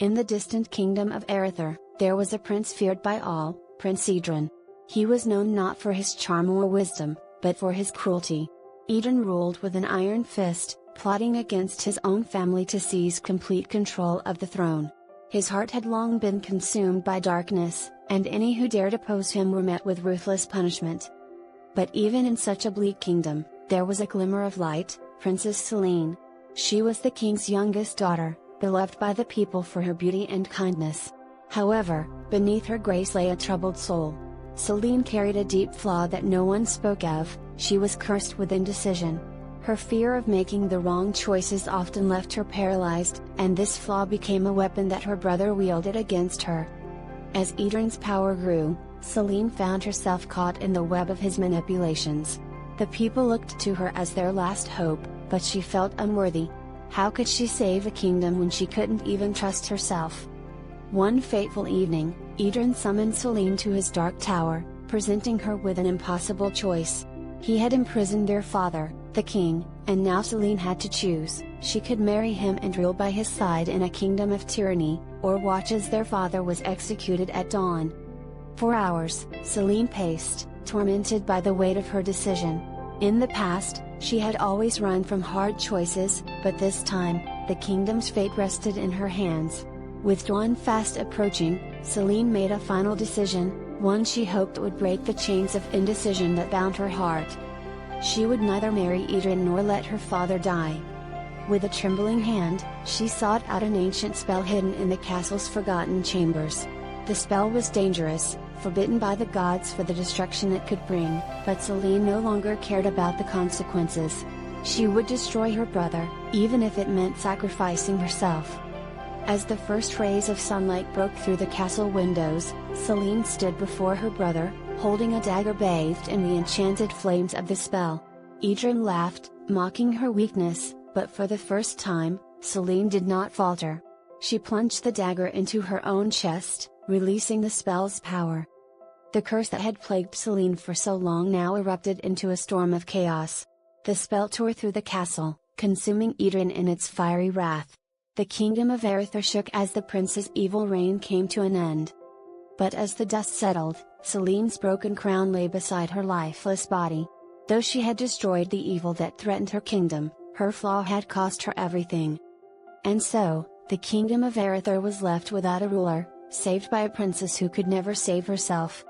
In the distant kingdom of Erether, there was a prince feared by all, Prince Idrin. He was known not for his charm or wisdom, but for his cruelty. Idrin ruled with an iron fist, plotting against his own family to seize complete control of the throne. His heart had long been consumed by darkness, and any who dared oppose him were met with ruthless punishment. But even in such a bleak kingdom, there was a glimmer of light, Princess Selene. She was the king's youngest daughter, beloved by the people for her beauty and kindness. However, beneath her grace lay a troubled soul. Selene carried a deep flaw that no one spoke of: she was cursed with indecision. Her fear of making the wrong choices often left her paralyzed, and this flaw became a weapon that her brother wielded against her. As Idrin's power grew, Selene found herself caught in the web of his manipulations. The people looked to her as their last hope, but she felt unworthy. How could she save a kingdom when she couldn't even trust herself? One fateful evening, Idrin summoned Selene to his dark tower, presenting her with an impossible choice. He had imprisoned their father, the king, and now Selene had to choose: she could marry him and rule by his side in a kingdom of tyranny, or watch as their father was executed at dawn. For hours, Selene paced, tormented by the weight of her decision. In the past, she had always run from hard choices, but this time, the kingdom's fate rested in her hands. With dawn fast approaching, Selene made a final decision, one she hoped would break the chains of indecision that bound her heart. She would neither marry Idrin nor let her father die. With a trembling hand, she sought out an ancient spell hidden in the castle's forgotten chambers. The spell was dangerous, forbidden by the gods for the destruction it could bring, but Selene no longer cared about the consequences. She would destroy her brother, even if it meant sacrificing herself. As the first rays of sunlight broke through the castle windows, Selene stood before her brother, holding a dagger bathed in the enchanted flames of the spell. Idrin laughed, mocking her weakness, but for the first time, Selene did not falter. She plunged the dagger into her own chest, releasing the spell's power. The curse that had plagued Selene for so long now erupted into a storm of chaos. The spell tore through the castle, consuming Idrin in its fiery wrath. The kingdom of Erether shook as the prince's evil reign came to an end. But as the dust settled, Selene's broken crown lay beside her lifeless body. Though she had destroyed the evil that threatened her kingdom, her flaw had cost her everything. And so, the kingdom of Erether was left without a ruler, saved by a princess who could never save herself.